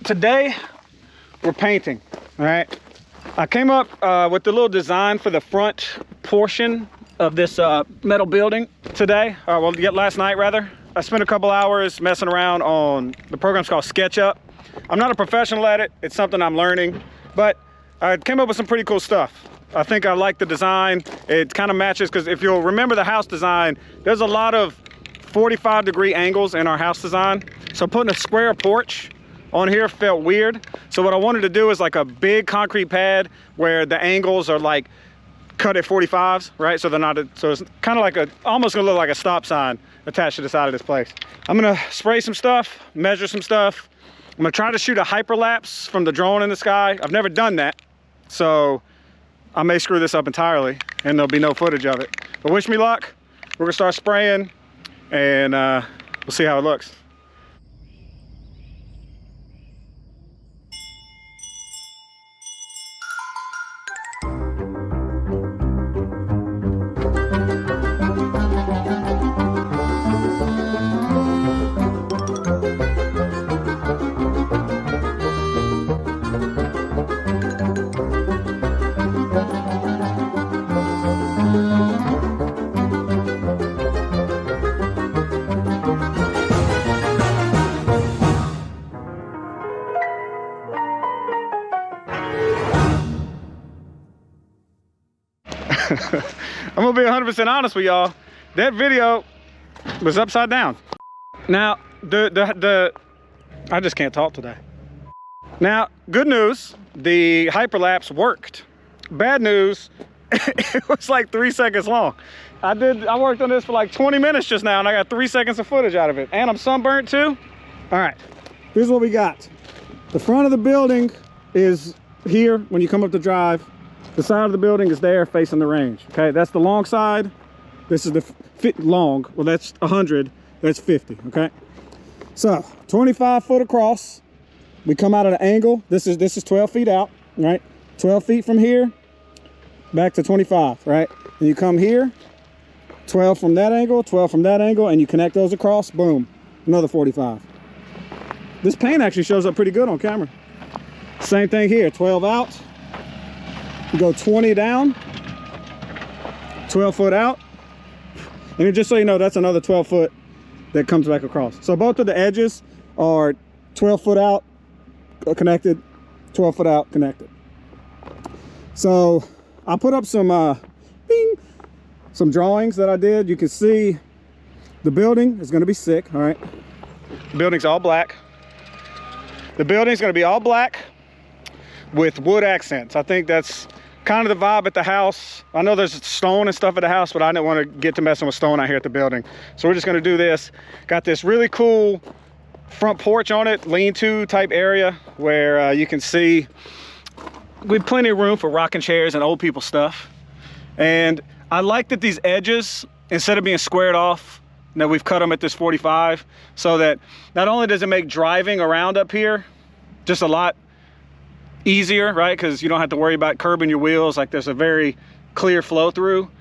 today we're painting. All right, I came up with the little design for the front portion of this metal building today. Well, last night rather. I spent a couple hours messing around on the program's called SketchUp. I'm not a professional at it. It's something I'm learning, but I came up with some pretty cool stuff. I think I like the design. It kind of matches, because if you'll remember the house design, there's a lot of 45-degree angles in our house design. So putting a square porch on here felt weird. So what I wanted to do is like a big concrete pad where the angles are like cut at 45s, right? So they're not, so it's kind of like almost gonna look like a stop sign attached to the side of this place. I'm gonna spray some stuff, measure some stuff. I'm gonna try to shoot a hyperlapse from the drone in the sky. I've never done that, so I may screw this up entirely and there'll be no footage of it. But wish me luck. We're gonna start spraying and we'll see how it looks. I'm gonna be 100% honest with y'all. That video was upside down. Now, I just can't talk today. Now, good news, the hyperlapse worked. Bad news, it was like 3 seconds long. I worked on this for like 20 minutes just now, and I got 3 seconds of footage out of it. And I'm sunburnt too. All right, here's what we got. The front of the building is here when you come up the drive. The side of the building is there facing the range. Okay, that's the long side. This is the long. Well, that's 100. That's 50. Okay. So 25 foot across. We come out at an angle. This is 12 feet out. Right. 12 feet from here back to 25. Right. And you come here. 12 from that angle. 12 from that angle, and you connect those across. Boom. Another 45. This paint actually shows up pretty good on camera. Same thing here. 12 out. You go 20 down, 12 foot out, and just so you know, that's another 12 foot that comes back across. So both of the edges are 12 foot out connected, 12 foot out connected. So I put up some drawings that I did. You can see the building is going to be sick. All right, the building's all black. The building's going to be all black with wood accents. I think that's kind of the vibe at the house. I know there's stone and stuff at the house, but I didn't want to get to messing with stone out here at the building. So we're just going to do this. Got this really cool front porch on it, lean-to type area where you can see we have plenty of room for rocking chairs and old people stuff. And I like that these edges, instead of being squared off, that we've cut them at this 45, so that not only does it make driving around up here just a lot easier, right? Because you don't have to worry about curbing your wheels. Like, there's a very clear flow through.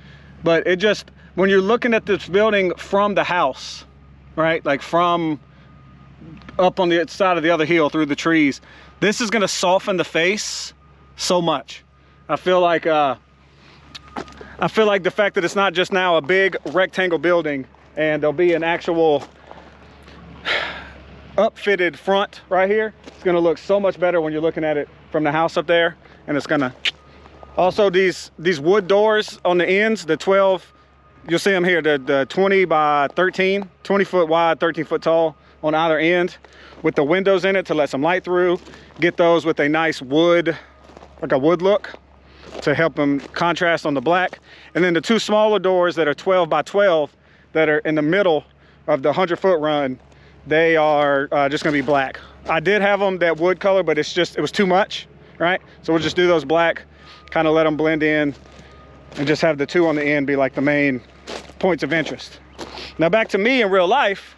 But it just, when you're looking at this building from the house, right? Like from up on the side of the other hill through the trees, this is gonna soften the face so much. I feel like the fact that it's not just now a big rectangle building, and there'll be an actual upfitted front right here. It's gonna look so much better when you're looking at it from the house up there. And it's gonna also, these wood doors on the ends, the 12, you'll see them here, the 20 by 13, 20 foot wide, 13 foot tall on either end, with the windows in it to let some light through. Get those with a nice wood, like a wood look, to help them contrast on the black. And then the two smaller doors that are 12 by 12 that are in the middle of the 100-foot run, they are just gonna be black. I did have them that wood color, but it was too much, right? So we'll just do those black, kind of let them blend in, and just have the two on the end be like the main points of interest. Now back to me in real life,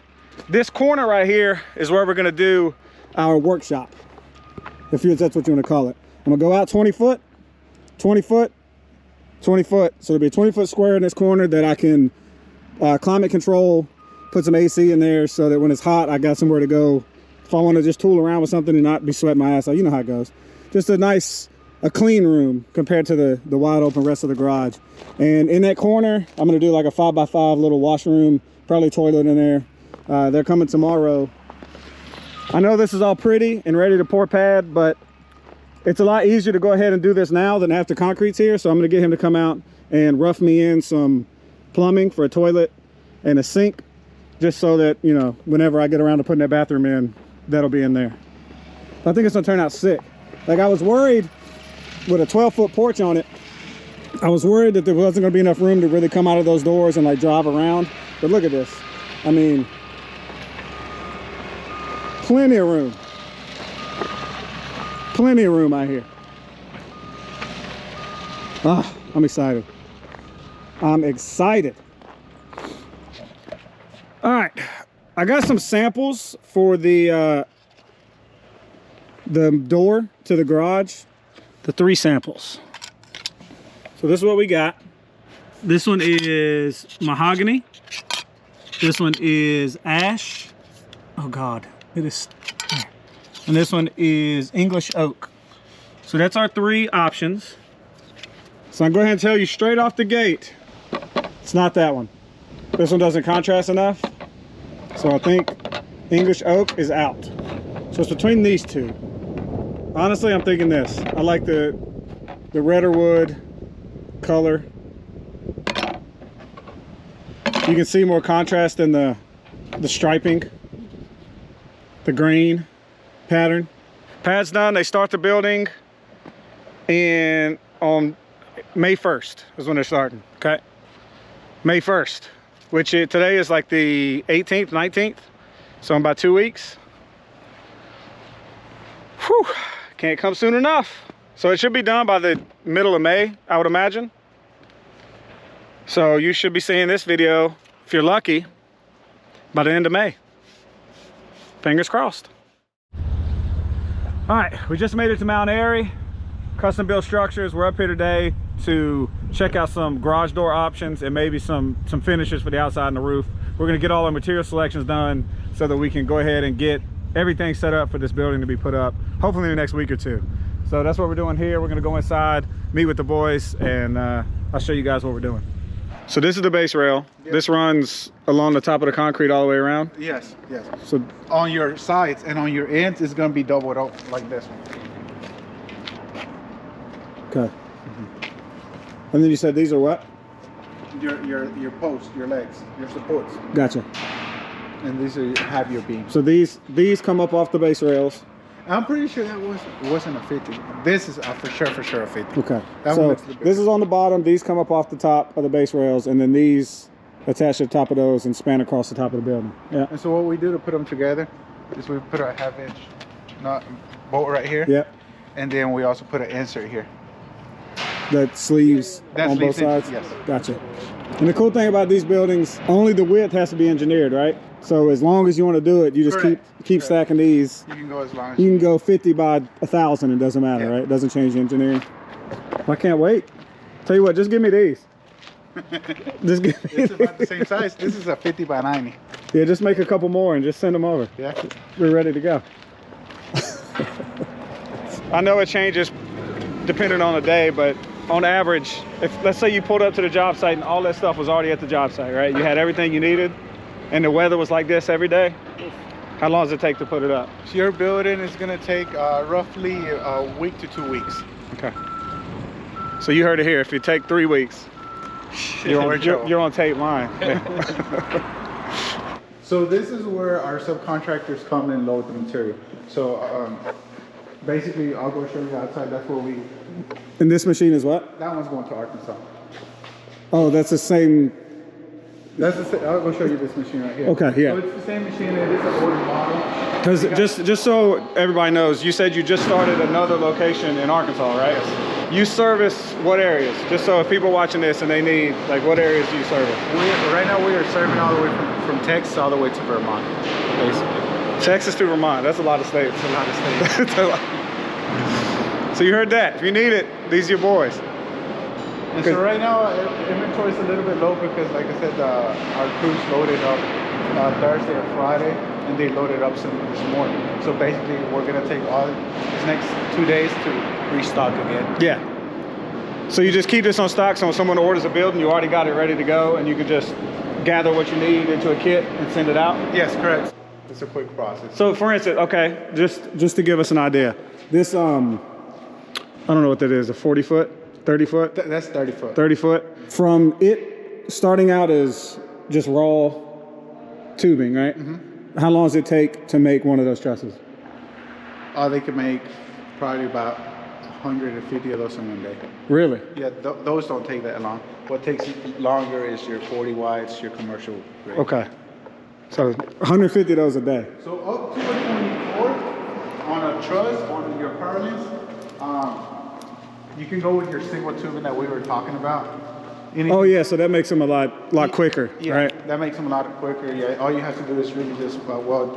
this corner right here is where we're gonna do our workshop, if that's what you wanna call it. I'm gonna go out 20 foot, 20 foot, 20 foot. So there'll be a 20-foot square in this corner that I can climate control, put some AC in there so that when it's hot, I got somewhere to go if I want to just tool around with something and not be sweating my ass out. You know how it goes. Just a clean room compared to the wide open rest of the garage. And in that corner, I'm gonna do like a 5x5 little washroom, probably toilet in there. They're coming tomorrow. I know this is all pretty and ready to pour pad, but it's a lot easier to go ahead and do this now than after concrete's here. So I'm gonna get him to come out and rough me in some plumbing for a toilet and a sink, just so that, you know, whenever I get around to putting that bathroom in, that'll be in there. I think it's gonna turn out sick. Like, I was worried with a 12-foot porch on it, I was worried that there wasn't gonna be enough room to really come out of those doors and like drive around. But look at this. I mean, plenty of room. Plenty of room out here. Ah, I'm excited. I'm excited. All right, I got some samples for the door to the garage. The 3 samples. So this is what we got. This one is mahogany. This one is ash. Oh God, it is. And this one is English oak. So that's our 3 options. So I'm going to go ahead and tell you straight off the gate, it's not that one. This one doesn't contrast enough. So I think English oak is out. So it's between these 2. Honestly, I'm thinking this. I like the redder wood color. You can see more contrast in the striping, the grain pattern. Pad's done. They start the building on May 1st is when they're starting. Okay, May 1st, which today is like the 18th, 19th. So in about 2 weeks. Whew, can't come soon enough. So it should be done by the middle of May, I would imagine. So you should be seeing this video, if you're lucky, by the end of May. Fingers crossed. All right, we just made it to Mount Airy, Custom Built Structures. We're up here today to check out some garage door options and maybe some finishes for the outside and the roof. We're gonna get all our material selections done so that we can go ahead and get everything set up for this building to be put up, hopefully in the next week or 2. So that's what we're doing here. We're gonna go inside, meet with the boys, and I'll show you guys what we're doing. So this is the base rail. Yes. This runs along the top of the concrete all the way around? Yes, yes. So on your sides and on your ends, it's gonna be doubled up like this one. Okay. And then you said these are what? Your posts, your legs, your supports. Gotcha. And these have your beams. So these come up off the base rails. I'm pretty sure that wasn't a 50. This is for sure a 50. Okay. So this is on the bottom. These come up off the top of the base rails, and then these attach to the top of those and span across the top of the building. Yeah. And so what we do to put them together is we put a 1/2 inch bolt right here. Yep. And then we also put an insert here. That sleeves on both sides? Yes. Gotcha. And the cool thing about these buildings, only the width has to be engineered, right? So as long as you want to do it, you just keep stacking these. You can go as long as you can go 50 by 1,000. It doesn't matter, right? It doesn't change the engineering. I can't wait. Tell you what, just give me these. Just give me it's about the same size. This is a 50 by 90. Yeah, just make a couple more and just send them over. Yeah. We're ready to go. I know it changes depending on the day, but on average, if let's say you pulled up to the job site and all that stuff was already at the job site, right? You had everything you needed, and the weather was like this every day. How long does it take to put it up? So your building is gonna take roughly a week to 2 weeks. Okay. So you heard it here. If you take 3 weeks, you're on tape line. So this is where our subcontractors come and load the material. So basically, I'll go show you outside. That's where we. And this machine is what? That one's going to Arkansas. Oh, that's the same. That's the same. I'll go show you this machine right here. Okay, yeah. So it's the same machine. It is an older model. Because just so everybody knows, you said you just started another location in Arkansas, right? Yes. You service what areas? Just so if people are watching this and they need, like, what areas do you service? Right now we are serving all the way from Texas all the way to Vermont, basically. Texas to Vermont. That's a lot of states. It's a lot of states. It's a lot. So you heard that. If you need it, these are your boys. And so right now, inventory is a little bit low because, like I said, our crews loaded up Thursday or Friday, and they loaded up some this morning. So basically, we're gonna take all these next 2 days to restock again. Yeah. So you just keep this on stock, so when someone orders a building, you already got it ready to go, and you can just gather what you need into a kit and send it out? Yes, correct. It's a quick process. So for instance, okay, just to give us an idea, this, I don't know what that is, a 40 foot, 30 foot? That's 30 foot. 30 foot. From it starting out as just raw tubing, right? Mm-hmm. How long does it take to make one of those trusses? They can make probably about 150 of those in one day. Really? Yeah, those don't take that long. What takes longer is your 40 wides, your commercial grade. Okay. So 150 of those a day. So up to a 24 on a truss, on your purlins, you can go with your single tubing that we were talking about. Oh yeah, so that makes them a lot quicker, yeah, right? That makes them a lot quicker. Yeah, all you have to do is really just weld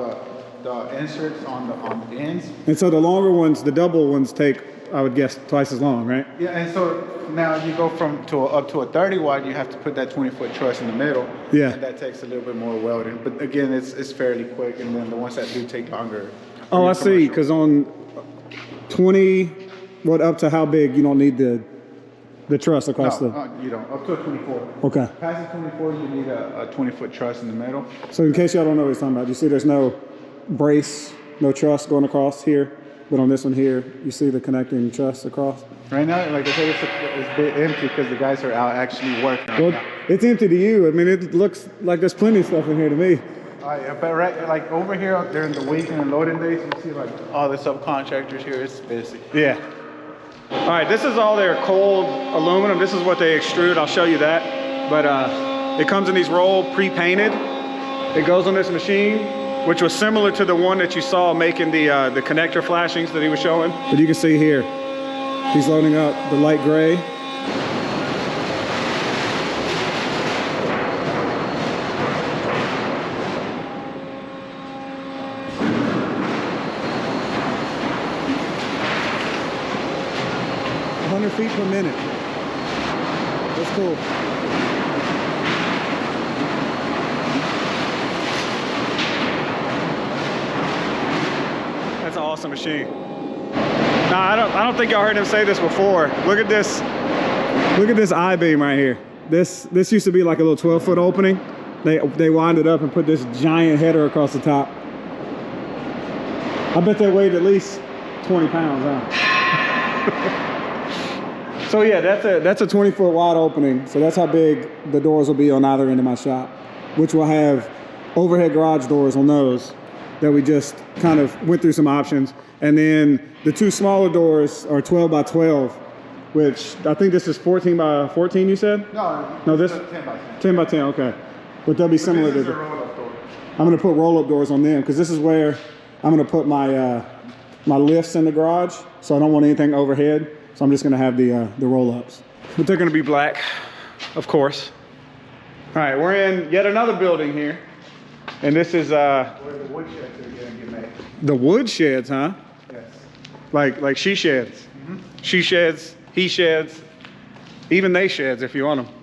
the inserts on the ends. And so the longer ones, the double ones take, I would guess, twice as long, right? Yeah, and so now you go up to a 30 wide, you have to put that 20-foot truss in the middle. Yeah. And that takes a little bit more welding. But again, it's fairly quick, and then the ones that do take longer. Oh, I see, because on 20, up to how big, you don't need the truss across you don't. Up to a 24. Okay. Past the 24, you need a 20-foot truss in the middle. So in case y'all don't know what he's talking about, you see there's no brace, no truss going across here, but on this one here, you see the connecting truss across. Right now, like I said, it's a bit empty because the guys are out actually working. Well, it's empty to you. I mean, it looks like there's plenty of stuff in here to me. Yeah, but like over here during the weekend and loading days, you see like all the subcontractors here. It's busy. Yeah. All right, this is all their cold aluminum. This is what they extrude. I'll show you that. But it comes in these roll pre-painted. It goes on this machine, which was similar to the one that you saw making the connector flashings that he was showing. But you can see here, he's loading up the light gray. Feet per minute. That's cool. That's an awesome machine. Now I don't think y'all heard him say this before. Look at this I-beam right here. This used to be like a little 12-foot opening. They wind it up and put this giant header across the top. I bet they weighed at least 20 pounds, huh? So yeah, that's a 20-foot wide opening. So that's how big the doors will be on either end of my shop, which will have overhead garage doors on those that we just kind of went through some options. And then the two smaller doors are 12 by 12, which I think this is 14 by 14, you said? No, this 10 by 10. 10 by 10, okay. But they'll be similar to the roll-up door. I'm gonna put roll-up doors on them because this is where I'm gonna put my my lifts in the garage. So I don't want anything overhead. So I'm just gonna have the roll-ups. But they're gonna be black, of course. All right, we're in yet another building here. And this is where the wood sheds are gonna get made. The wood sheds, huh? Yes. Like she sheds. Mm-hmm. She sheds, he sheds, even they sheds if you want them.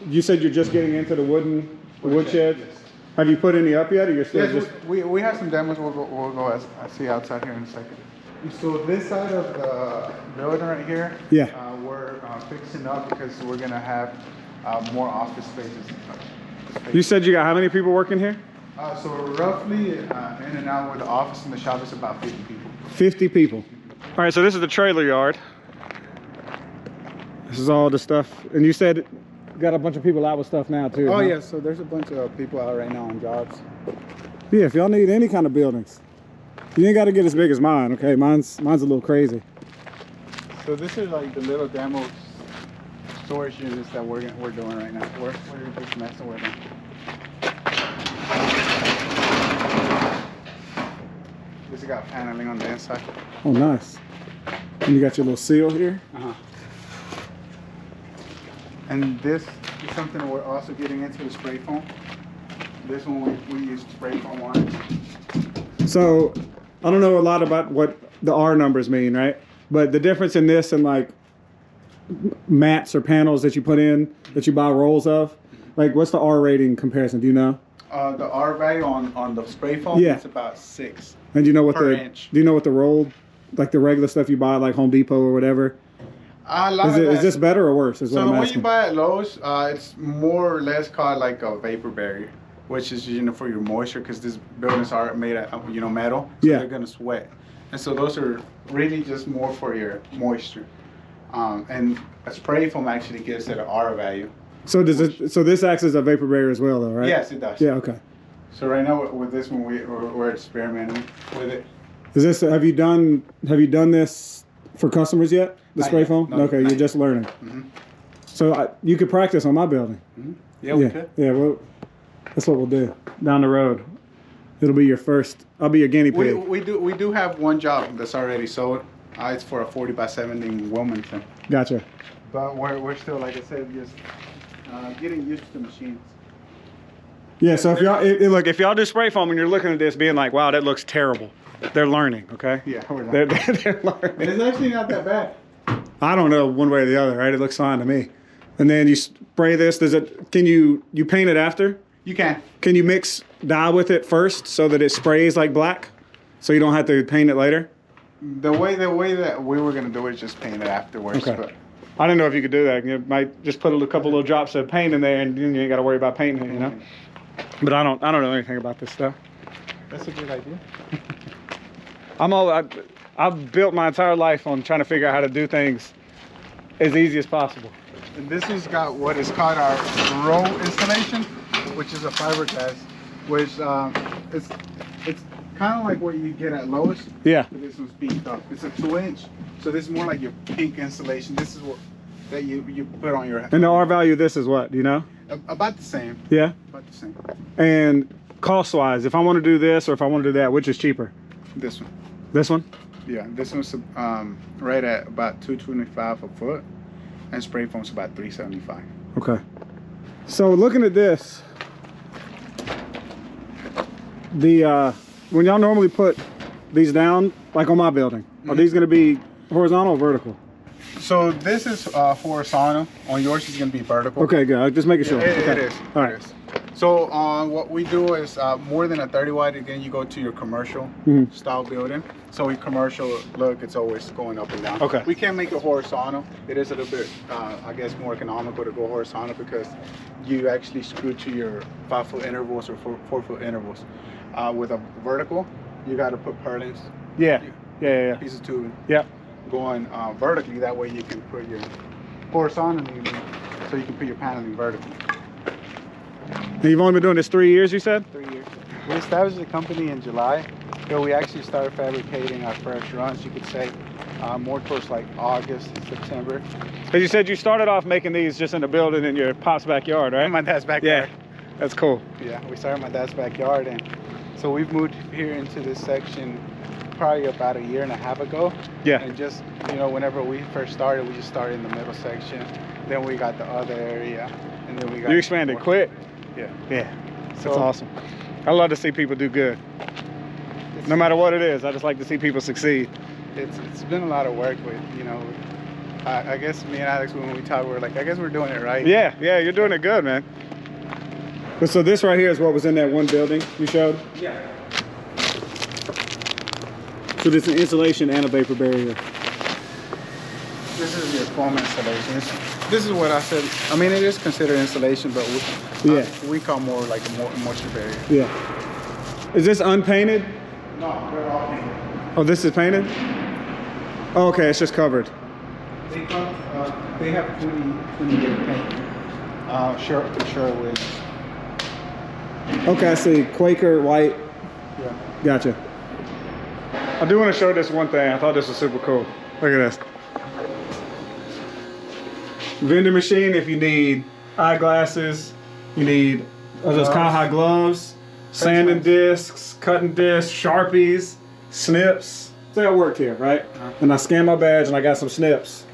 You said you're just getting into the wood sheds? Yes. Have you put any up yet, or you're still Yes, just... we have some demos. We'll go I see outside here in a second. So this side of the building right here, Yeah. We're fixing up because we're gonna have more office spaces. You said you got how many people working here? So roughly in and out with the office and the shop is about 50 people. 50 people. All right, so this is the trailer yard. This is all the stuff. And you said you got a bunch of people out with stuff now too. Oh huh? yeah, so there's a bunch of people out right now on jobs. Yeah, if y'all need any kind of buildings. You ain't got to get as big as mine, okay? Mine's a little crazy. So this is like the little demo storage units that we're doing right now. We're just messing with them. This has got paneling on the inside. Oh, nice. And you got your little seal here. Uh-huh. And this is something we're also getting into, the spray foam. This one we use spray foam on it. So I don't know a lot about what the R numbers mean, right? But the difference in this and like mats or panels that you put in, that you buy rolls of, Like, what's the R rating comparison? Do you know? The R value on the spray foam is about 6. And do you know what per inch. Do you know what the rolled, like the regular stuff you buy, like Home Depot or whatever? Is this better or worse? So the one you buy at Lowe's, it's more or less called like a vapor barrier, which is for your moisture, because these buildings are made of metal, so they're gonna sweat, and so those are really just more for your moisture. And a spray foam actually gives it an R value. So So this acts as a vapor barrier as well, though, right? Yes, it does. Yeah. Okay. So right now with this one, we're experimenting with it. Is this? Have you done this for customers yet? The spray foam? No, okay, you're just learning. So you could practice on my building. Yeah, we could. Yeah, well, that's what we'll do down the road. It'll be your first. I'll be your guinea pig. We do have one job that's already sold. It's for a 40 by 70 in Wilmington. Gotcha. But we're still, like I said, just getting used to the machines. Yeah. So if y'all do spray foam and you're looking at this, being like, "Wow, that looks terrible," they're learning. Okay. Yeah, we're they're learning. And it's actually not that bad. I don't know one way or the other, right? It looks fine to me. And then you spray this. Can you paint it after? You can. Can you mix dye with it first so that it sprays like black, so you don't have to paint it later? The way that we were gonna do it is just paint it afterwards. Okay. But I didn't know if you could do that. You might just put a couple little drops of paint in there, and then you ain't got to worry about painting it, you know. But I don't know anything about this stuff. That's a good idea. I've built my entire life on trying to figure out how to do things as easy as possible. And this has got what is called our row installation, which is a fiberglass, which it's kind of like what you get at Lowe's. Yeah. But this one's beefed up. It's a 2-inch, so this is more like your pink installation. This is what that you put on your. And the R value of this is what? Do you know? About the same. Yeah. About the same. And cost-wise, if I want to do this or if I want to do that, which is cheaper? This one. This one? Yeah, this one's right at about $225 a foot, and spray foam's about $375. Okay. So looking at this, when y'all normally put these down, like on my building, are these going to be horizontal or vertical? So this is horizontal. On yours is going to be vertical. Okay, good. I'm just making sure. It is. All right. It is. So what we do is more than a 30 wide, again, you go to your commercial style building. So in commercial look, it's always going up and down. Okay. We can make it horizontal. It is a little bit, I guess, more economical to go horizontal because you actually screw to your 5-foot intervals or 4-foot intervals. With a vertical, you got to put purlins. Yeah. Piece of tubing. Yeah. Going vertically, that way you can put your horizontally, so you can put your paneling vertically. And you've only been doing this 3 years, you said? 3 years. We established the company in July, but we actually started fabricating our first runs, you could say, more towards like August, September. As you said, you started off making these just in the building in your pop's backyard, right? In my dad's backyard. Yeah, that's cool. Yeah, we started in my dad's backyard, and so we've moved here into this section probably about 1.5 years ago. Yeah. And just, whenever we first started, we just started in the middle section. Then we got the other area, and then we got... You expanded quick. Yeah. That's awesome. I love to see people do good. No matter what it is, I just like to see people succeed. It's been a lot of work with, I guess me and Alex, when we talk, we're like, I guess we're doing it right. Yeah, you're doing it good, man. But so this right here is what was in that one building you showed? Yeah. So this is an insulation and a vapor barrier. This is your foam installation. This is what I said. I mean, it is considered insulation, but we call more like a moisture barrier. Yeah. Is this unpainted? No, they're all painted. Oh, this is painted? Oh, okay, it's just covered. They have 20 year paint. Shirt to shirt with. Okay, I see. Quaker white. Yeah. Gotcha. I do want to show this one thing. I thought this was super cool. Look at this. Vending machine if you need eyeglasses, you need those cowhide gloves, sanding discs, cutting discs, Sharpies, snips. Say I worked here, right? And I scan my badge and I got some snips.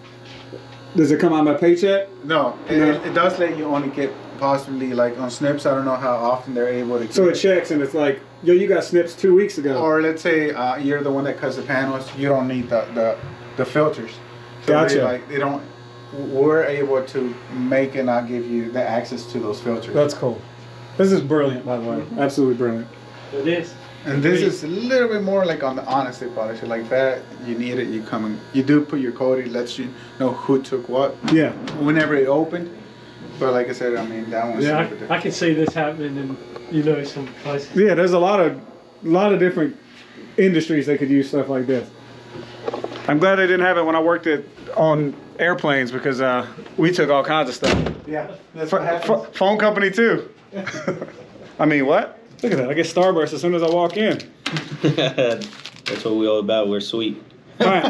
Does it come out of my paycheck? No, it does let you only get possibly like on snips. I don't know how often they're able to get. So it checks and it's like, yo, you got snips 2 weeks ago. Or let's say you're the one that cuts the panels. You don't need the filters. So Gotcha. they don't. we're able to make and not give you the access to those filters. That's cool. This is brilliant, by the way. Absolutely brilliant. It is. And this is a little bit more like on the honesty policy. Like that, you need it, you come and you do put your code, it lets you know who took what. Yeah. Whenever it opened. But like I said, I mean, that one's Yeah, super different. I can see this happening in, some places. Yeah, there's a lot of different industries that could use stuff like this. I'm glad they didn't have it when I worked on airplanes because we took all kinds of stuff. Yeah, that's what happens. Phone company too. I mean, what? Look at that. I get Starburst as soon as I walk in. That's what we're all about. We're sweet. All right.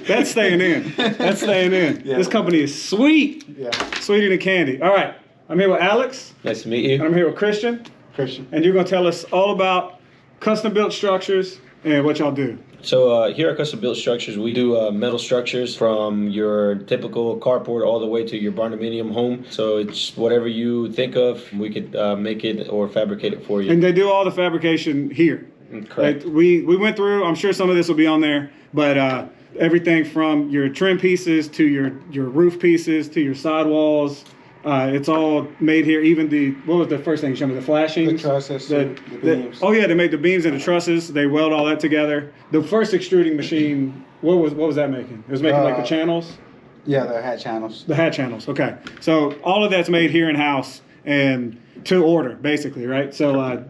That's staying in. That's staying in. Yeah. This company is sweet. Yeah. Sweeter than candy. All right. I'm here with Alex. Nice to meet And you. I'm here with Christian. Christian. And you're going to tell us all about custom built structures and what y'all do. So here at Custom Built Structures, we do metal structures from your typical carport all the way to your barndominium home. So it's whatever you think of, we could make it or fabricate it for you. And they do all the fabrication here. Correct. Like we went through, I'm sure some of this will be on there, but everything from your trim pieces to your roof pieces to your sidewalls, it's all made here. Even what was the first thing you showed me? The flashings? The trusses, the beams. Oh yeah, they make the beams and the trusses. They weld all that together. The first extruding machine, what was that making? It was making like the channels? Yeah, the hat channels. The hat channels, okay. So all of that's made here in-house and to order, basically, right? So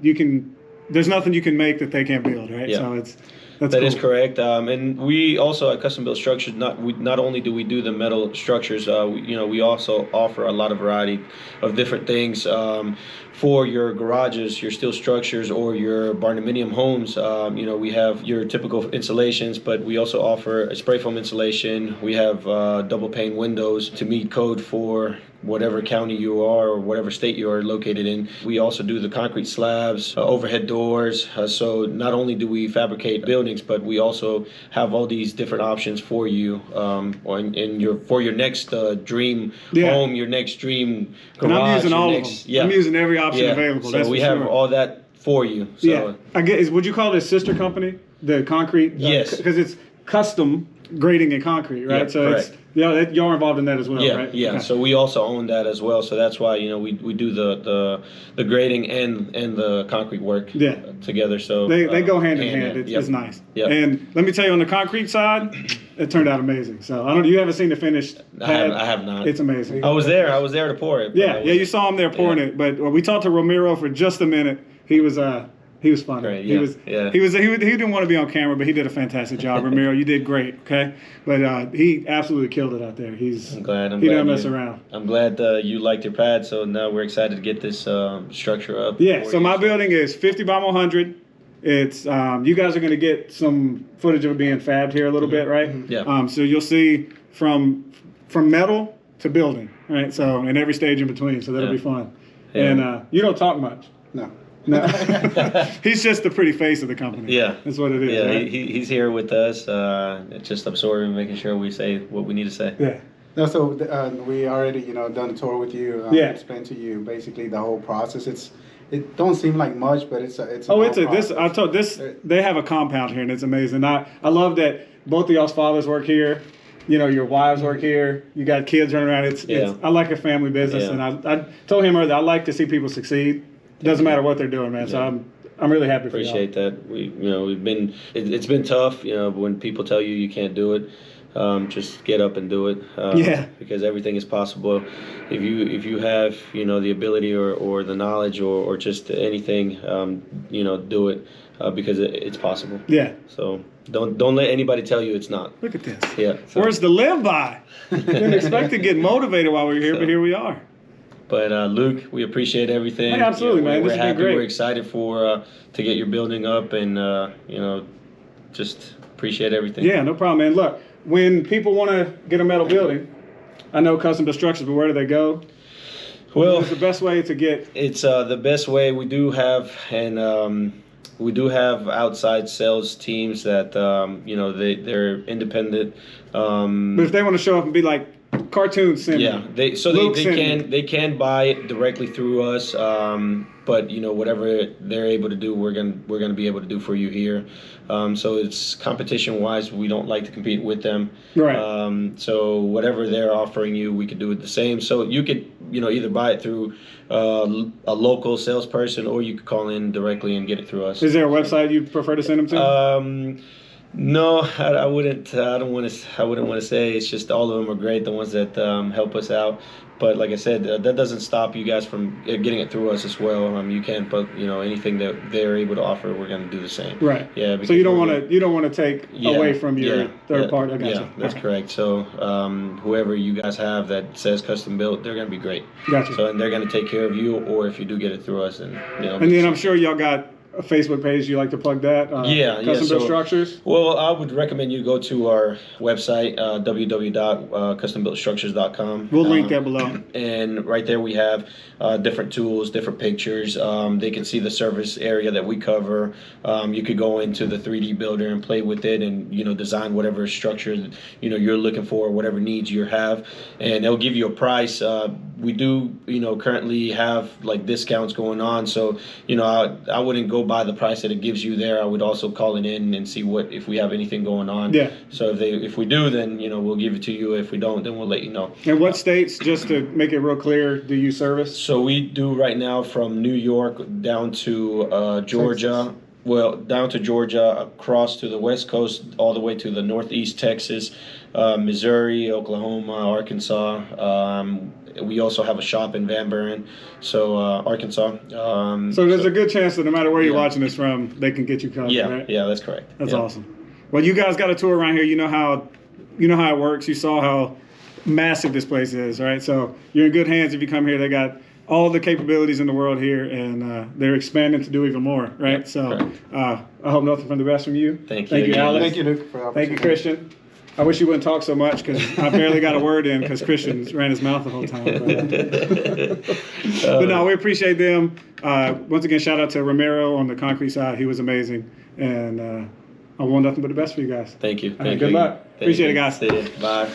there's nothing you can make that they can't build, right? Yeah. So That cool. is correct, and we also at Custom Built Structures not only do we do the metal structures, we also offer a lot of variety of different things for your garages, your steel structures, or your barndominium homes. We have your typical insulations, but we also offer a spray foam insulation. We have double pane windows to meet code for whatever county you are or whatever state you are located in. We also do the concrete slabs, overhead doors. So not only do we fabricate buildings, but we also have all these different options for you for your next dream home, your next dream garage. And I'm using all of them. Yeah. I'm using every option available. So that's we for have sure. all that for you. So Yeah. I guess, would you call it a sister company? The concrete? Yes. Because it's custom grading in concrete, right? Yeah, so correct. y'all are involved in that as well, yeah, right? yeah. Okay. So we also own that as well. So that's why we do the grading and the concrete work together. So they go hand in hand. It's nice. Yep. And let me tell you, on the concrete side, it turned out amazing. So I don't know, you haven't seen the finished pad? I have not. It's amazing. I was there to pour it. Yeah, you saw him there pouring it. But we talked to Ramiro for just a minute. He was funny. Great, He didn't want to be on camera, but he did a fantastic job. Ramiro, you did great. Okay, but he absolutely killed it out there. I'm glad. He doesn't mess around. I'm glad you liked your pad. So now we're excited to get this structure up. Yeah. So my building is 50 by 100. It's you guys are going to get some footage of it being fabbed here a little bit, right? Yeah. So you'll see from metal to building, right? So and every stage in between. So that'll be fun. Yeah. And you don't talk much. No. No, he's just the pretty face of the company. Yeah, that's what it is. Yeah, right? he's here with us, just absorbing, making sure we say what we need to say. Yeah. No, so we already done a tour with you. Explained to you basically the whole process. It don't seem like much, but it's they have a compound here and it's amazing. I love that both of y'all's fathers work here. Your wives work here. You got kids running around. I like a family business, and I told him earlier I like to see people succeed. Doesn't matter what they're doing, man. So I'm really happy for you. Appreciate that. We've been it's been tough. When people tell you can't do it, just get up and do it. Because everything is possible. If you have the ability or the knowledge or just anything, do it because it's possible. Yeah. So don't let anybody tell you it's not. Look at this. Yeah. So. Where's the live by? Didn't expect to get motivated while we were here, but here we are. But Luke, we appreciate everything. Hey, absolutely, man. We're This has been happy. great. We're excited to get your building up, and just appreciate everything. Yeah, no problem, man. Look, when people want to get a metal building, I know Custom Built Structures, but where do they go? Well, what's the best way to get? It's the best way. We do have outside sales teams that they're independent. But if they want to show up and be like, cartoon send Yeah, me. they can buy it directly through us, but you know whatever they're able to do, we're gonna be able to do for you here. So it's competition wise, we don't like to compete with them. Right. So whatever they're offering you, we could do it the same. So you could either buy it through a local salesperson, or you could call in directly and get it through us. Is there a website you prefer to send them to? No, I wouldn't. I wouldn't want to say. It's just all of them are great. The ones that help us out. But like I said, that doesn't stop you guys from getting it through us as well. You can, but anything that they're able to offer, we're going to do the same. Right. Yeah. So you don't want to take away from your third party. I got yeah, you. That's correct. So whoever you guys have that says custom built, they're going to be great. Gotcha. So and they're going to take care of you, or if you do get it through us, and And then I'm sure y'all got a Facebook page. You like to plug that? Custom Built Structures. Well, I would recommend you go to our website, www.custombuiltstructures.com. We'll link that below. And right there we have different tools, different pictures. They can see the service area that we cover. You could go into the 3D builder and play with it, and design whatever structure you're looking for, whatever needs you have, and they'll give you a price. We do currently have like discounts going on, so I wouldn't go by the price that it gives you there. I would also call it in and see if we have anything going on. Yeah. So if we do, then we'll give it to you. If we don't, then we'll let you know. And what states, just to make it real clear, do you service? So we do right now from New York down to Georgia. Texas. Well, down to Georgia, across to the West Coast, all the way to the Northeast Texas, Missouri, Oklahoma, Arkansas. We also have a shop in Van Buren, so Arkansas. So there's a good chance that no matter where you're watching this from, they can get you covered, right? Yeah, that's correct. That's awesome. Well, you guys got a tour around here. You know how it works. You saw how massive this place is, right? So you're in good hands if you come here. They got all the capabilities in the world here, and they're expanding to do even more, right? Yep, so I hope nothing but the best from you. Thank you. Thank you, Alex. Thank you, Luke, for the Thank you, opportunity. Christian. I wish you wouldn't talk so much because I barely got a word in because Christian ran his mouth the whole time. But no, we appreciate them. Once again, shout out to Ramiro on the concrete side. He was amazing. And I want nothing but the best for you guys. Thank you. Good luck. Appreciate it, guys. See you. Bye.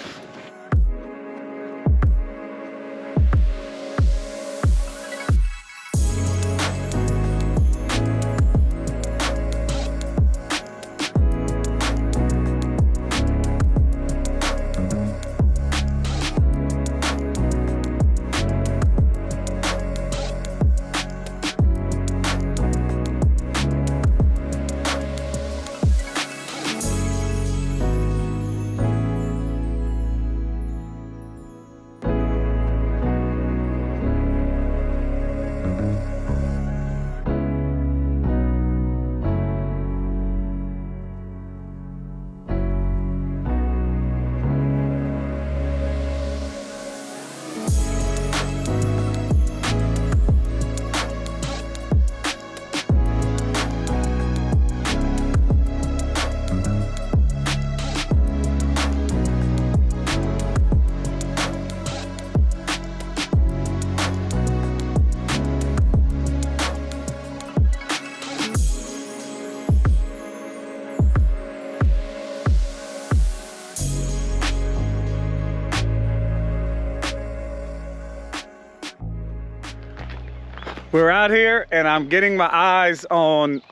We're out here and I'm getting my eyes on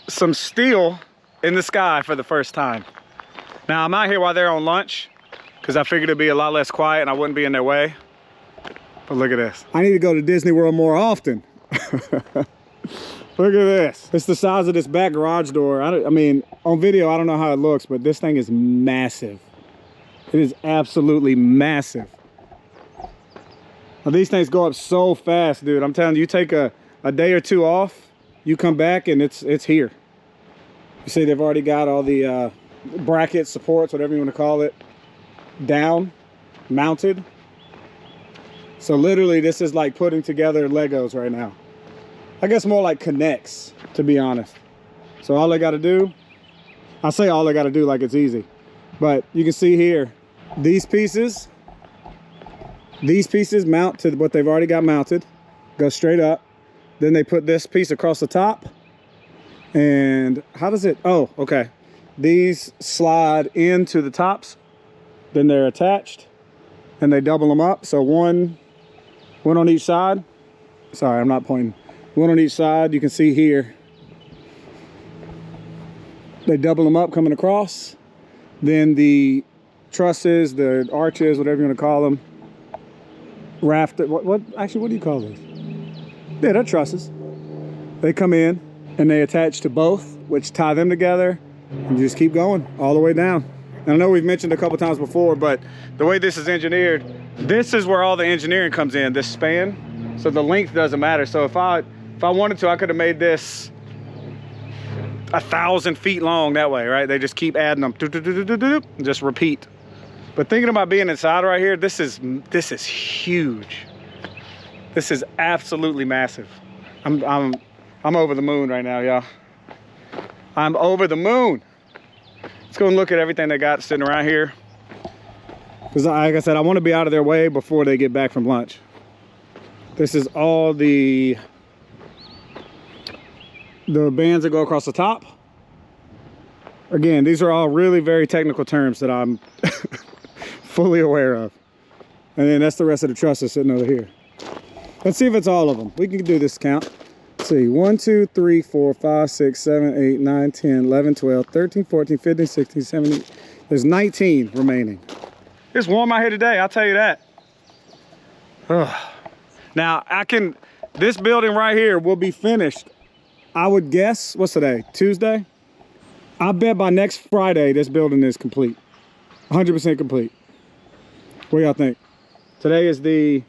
some steel in the sky for the first time. Now I'm out here while they're on lunch because I figured it'd be a lot less quiet and I wouldn't be in their way. But look at this. I need to go to Disney World more often. Look at this. It's the size of this back garage door. I mean, on video, I don't know how it looks, but this thing is massive. It is absolutely massive. Now, these things go up so fast, dude. I'm telling you, you take a day or two off, you come back and it's here. You see they've already got all the brackets, supports, whatever you want to call it, down, mounted. So literally this is like putting together Legos right now. I guess more like connects, to be honest. So all I got to do, I say all I got to do like it's easy, but you can see here, these pieces mount to what they've already got mounted, go straight up. Then they put this piece across the top. And how does it, oh, okay. These slide into the tops, then they're attached. and they double them up. So one on each side. Sorry, I'm not pointing. One on each side. You can see here. They double them up coming across. Then the trusses, the arches, whatever you want to call them, actually, what do you call those? Yeah, they're trusses. They come in and they attach to both, which tie them together, and you just keep going all the way down. And I know we've mentioned a couple times before, but the way this is engineered, this is where all the engineering comes in, this span. So the length doesn't matter. So if I wanted to, I could have made this 1,000 feet long that way, right? They just keep adding them, and just repeat. But thinking about being inside right here, this is huge. This is absolutely massive. I'm over the moon right now, y'all. I'm over the moon. Let's go and look at everything they got sitting around here. Because like I said, I want to be out of their way before they get back from lunch. This is all the bands that go across the top. Again, these are all really very technical terms that I'm fully aware of. And then that's the rest of the trusses sitting over here. Let's see if it's all of them. We can do this count. Let's see, 1, 2, 3, 4, 5, 6, 7, 8, 9, 10, 11, 12, 13, 14, 15, 16, 17. There's 19 remaining. It's warm out here today, I'll tell you that. Ugh. Now, this building right here will be finished. I would guess, what's today, Tuesday? I bet by next Friday, this building is complete. 100% complete. What do y'all think? Today is I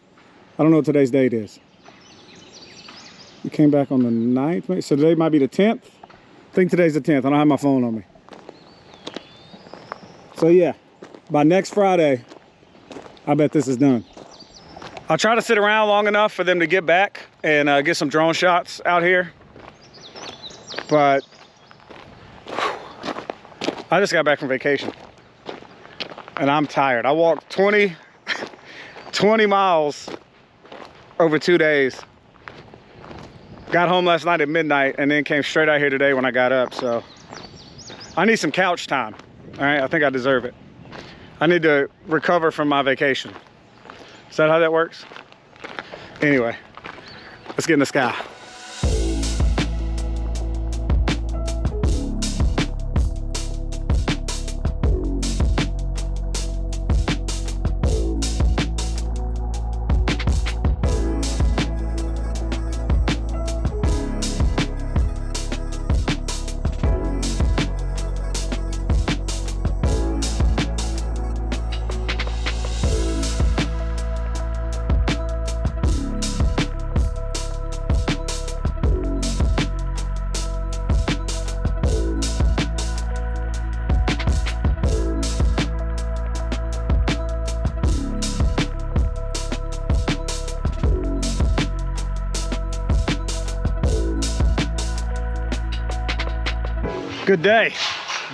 don't know what today's date is. We came back on the 9th, so today might be the 10th. I think today's the 10th, I don't have my phone on me. So yeah, by next Friday, I bet this is done. I'll try to sit around long enough for them to get back and get some drone shots out here. But I just got back from vacation and I'm tired. I walked 20 miles over 2 days. Got home last night at midnight and then came straight out here today when I got up. So I need some couch time. All right, I think I deserve it. I need to recover from my vacation. Is that how that works? Anyway, let's get in the sky.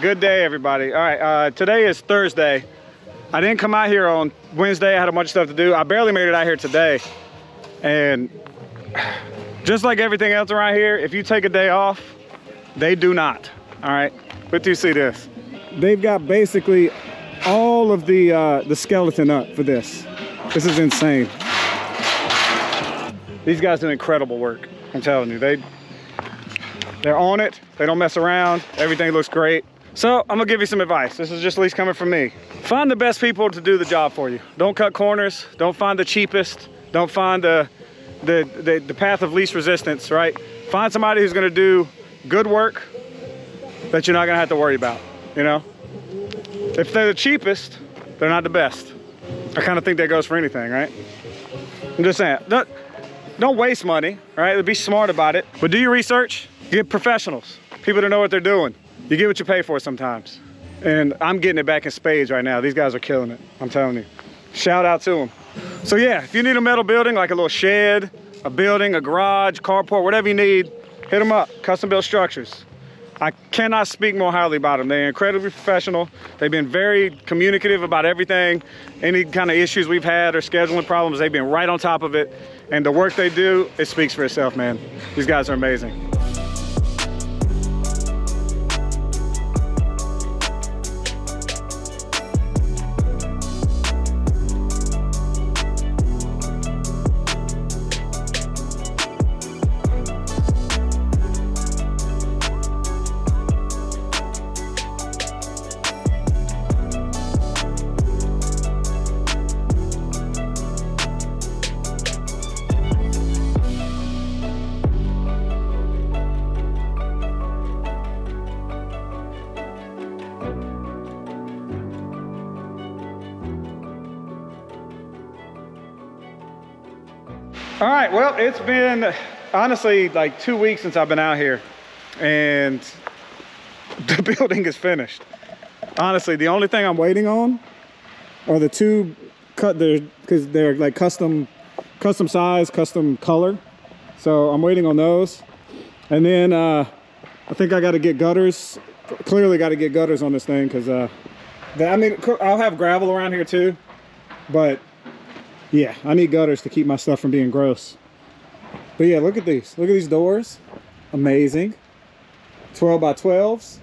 Good day everybody. All right, today is Thursday. I didn't come out here on Wednesday. I had a bunch of stuff to do. I barely made it out here today. And just like everything else around here, if you take a day off, they do not. All right, wait till you see this. They've got basically all of the skeleton up for this. This is insane. These guys do incredible work, I'm telling you. They're on it, they don't mess around, everything looks great. So I'm gonna give you some advice. This is just at least coming from me. Find the best people to do the job for you. Don't cut corners, don't find the cheapest, don't find the path of least resistance, right? Find somebody who's gonna do good work that you're not gonna have to worry about, you know? If they're the cheapest, they're not the best. I kind of think that goes for anything, right? I'm just saying, don't waste money, right? Be smart about it, but do your research. Get professionals, people that know what they're doing. You get what you pay for sometimes. And I'm getting it back in spades right now. These guys are killing it, I'm telling you. Shout out to them. So yeah, if you need a metal building, like a little shed, a building, a garage, carport, whatever you need, hit them up, Custom Built Structures. I cannot speak more highly about them. They're incredibly professional. They've been very communicative about everything. Any kind of issues we've had or scheduling problems, they've been right on top of it. And the work they do, it speaks for itself, man. These guys are amazing. All right, well, it's been honestly like 2 weeks since I've been out here, and the building is finished. Honestly, the only thing I'm waiting on are the two cut there, because they're like custom size, custom color. So I'm waiting on those. And then I think I got to get gutters. Clearly got to get gutters on this thing, because I mean, I'll have gravel around here too, but yeah, I need gutters to keep my stuff from being gross. But yeah, look at these. Look at these doors. Amazing. 12 by 12s.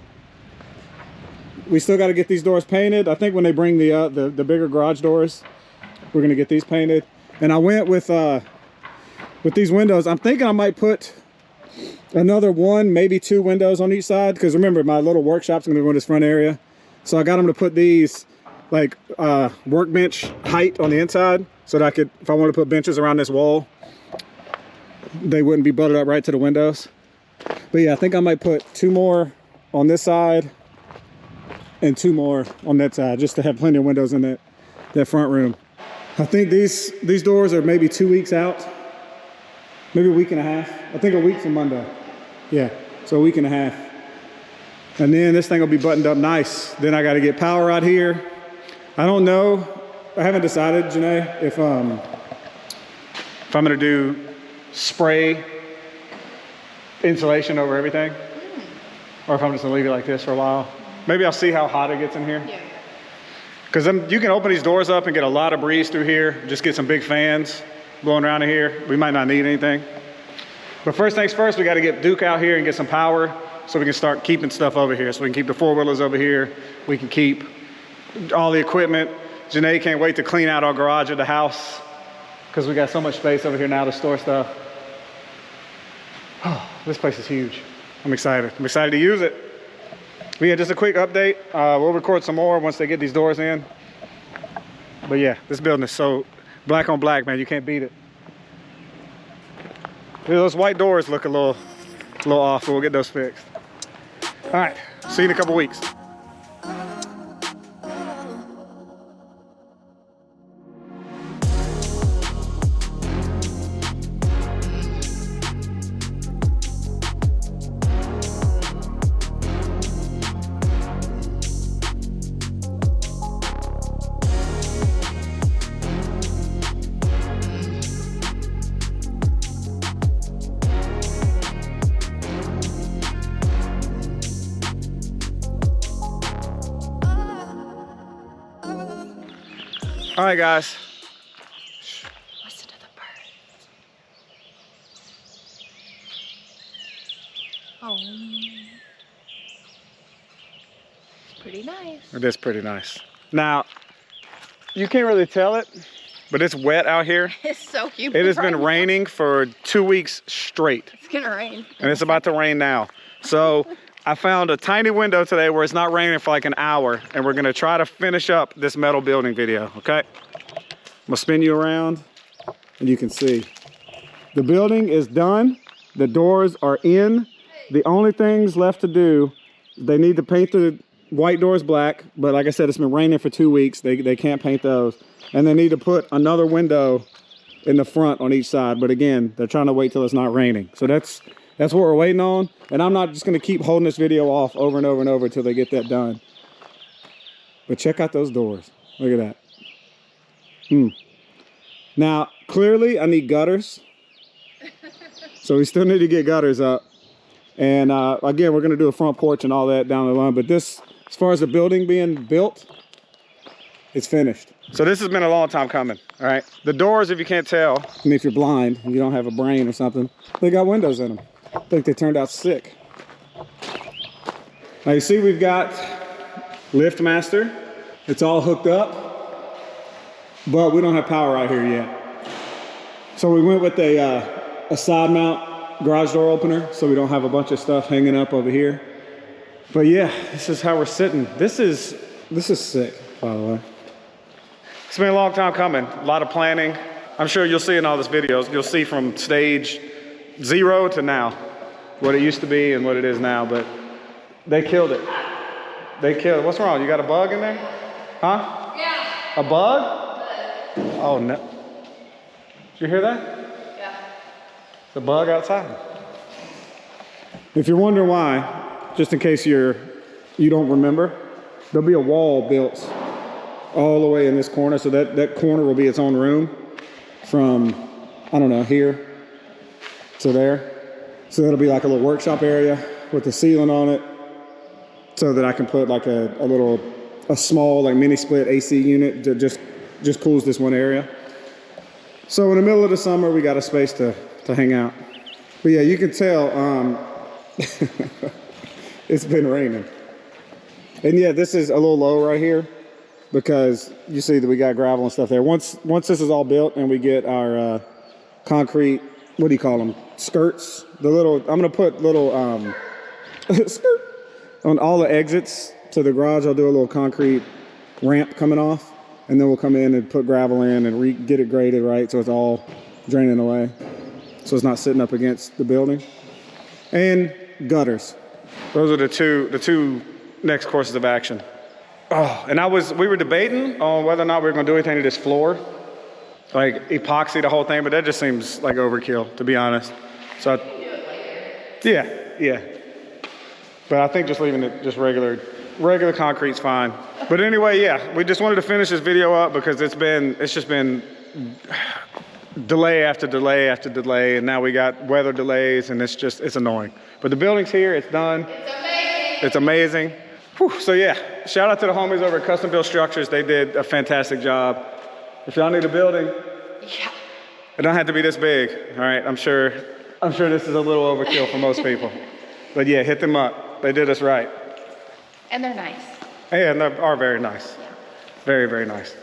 We still got to get these doors painted. I think when they bring the bigger garage doors, we're gonna get these painted. And I went with these windows. I'm thinking I might put another one, maybe 2 windows on each side, because remember, my little workshop's gonna go in this front area. So I got them to put these like workbench height on the inside, so that I could, if I want to put benches around this wall, they wouldn't be butted up right to the windows. But yeah, I think I might put 2 more on this side and 2 more on that side, just to have plenty of windows in that front room. I think these doors are maybe 2 weeks out, maybe a week and a half. I think a week from Monday. Yeah, so a week and a half. And then this thing will be buttoned up nice. Then I got to get power out here. I don't know. I haven't decided, Genay, if I'm gonna do spray insulation over everything, or if I'm just gonna leave it like this for a while. Maybe I'll see how hot it gets in here. Yeah. Because you can open these doors up and get a lot of breeze through here. Just get some big fans blowing around in here. We might not need anything. But first things first, we got to get Duke out here and get some power, so we can start keeping stuff over here. So we can keep the 4-wheelers over here. We can keep all the equipment. Genay can't wait to clean out our garage at the house, because we got so much space over here now to store stuff. Oh, this place is huge. I'm excited. I'm excited to use it. But yeah, just a quick update. We'll record some more once they get these doors in. But yeah, this building is so black on black, man. You can't beat it. Those white doors look a little off, but we'll get those fixed. All right, see you in a couple weeks. All right, guys. Listen to the birds. Oh, it's pretty nice. It is pretty nice. Now, you can't really tell it, but it's wet out here. It's so humid. It has been raining for 2 weeks straight. It's gonna rain. And it's about to rain now. So I found a tiny window today where it's not raining for like an hour, and we're gonna try to finish up this metal building video, okay? I'm gonna spin you around and you can see. The building is done. The doors are in. The only things left to do, they need to paint the white doors black, but like I said, it's been raining for 2 weeks. They can't paint those. And they need to put another window in the front on each side. But again, they're trying to wait till it's not raining. So that's what we're waiting on. And I'm not just gonna keep holding this video off over and over and over until they get that done. But check out those doors. Look at that. Now, clearly I need gutters. So we still need to get gutters up. And again, we're gonna do a front porch and all that down the line. But this, as far as the building being built, it's finished. So this has been a long time coming, all right? The doors, if you can't tell, I mean, if you're blind and you don't have a brain or something, they got windows in them. I think they turned out sick. Now you see we've got Lift Master. It's all hooked up, but we don't have power out here yet. So we went with a side mount garage door opener, so we don't have a bunch of stuff hanging up over here. But yeah, this is how we're sitting. This is sick, by the way. It's been a long time coming, a lot of planning. I'm sure you'll see in all these videos, you'll see from stage 0 to now, what it used to be and what it is now, but they killed it. They killed it. What's wrong? You got a bug in there? Huh? Yeah. A bug? Oh no. Did you hear that? Yeah. the bug outside. If you're wondering why, just in case you don't remember, there'll be a wall built all the way in this corner. So that corner will be its own room from, I don't know, here to there. So it'll be like a little workshop area with the ceiling on it so that I can put like a small like mini split AC unit that just cools this one area. So in the middle of the summer, we got a space to hang out. But yeah, you can tell it's been raining. And yeah, this is a little low right here because you see that we got gravel and stuff there. Once this is all built and we get our concrete, what do you call them? Skirts. I'm gonna put little skirt on all the exits to the garage. I'll do a little concrete ramp coming off, and then we'll come in and put gravel in and get it graded right so it's all draining away, so it's not sitting up against the building. And gutters. Those are the two next courses of action. Oh, and we were debating on whether or not we were gonna do anything to this floor, like epoxy the whole thing, but that just seems like overkill, to be honest. So yeah. But I think just leaving it just regular concrete's fine. But anyway, yeah, we just wanted to finish this video up because it's just been delay after delay after delay, and now we got weather delays, and it's annoying. But the building's here, it's done. It's amazing. Whew. So yeah, shout out to the homies over at Custom Built Structures. They did a fantastic job. If y'all need a building, Yeah. it don't have to be this big, all right? I'm sure this is a little overkill for most people. But yeah, hit them up. They did us right. And they're nice. And they are very nice. Yeah. Very, very nice.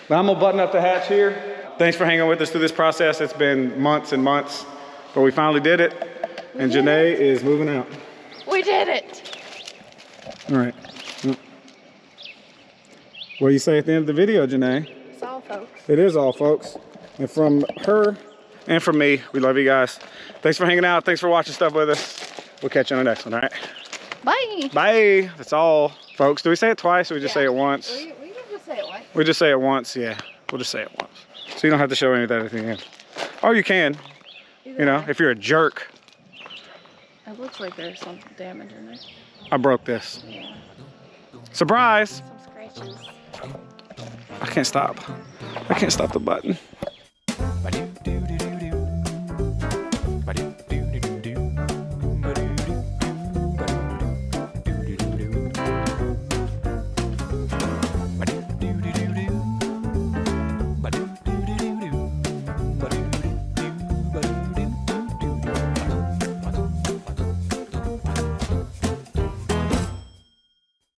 Now I'm gonna button up the hatch here. Thanks for hanging with us through this process. It's been months and months, but we finally did it. And Genay is moving out. We did it. All right. What do you say at the end of the video, Genay? It's all, folks. It is all, folks. And from her and from me, we love you guys. Thanks for hanging out. Thanks for watching stuff with us. We'll catch you on the next one, all right? Bye. Bye. That's all, folks. Do we say it twice or we just say it once? We can just say it once. We just say it once, yeah. We'll just say it once. So you don't have to show anything at the end. Or you can, you know, if you're a jerk. It looks like there's some damage in there. I broke this. Yeah. Surprise. Some scratches. I can't stop. I can't stop the button.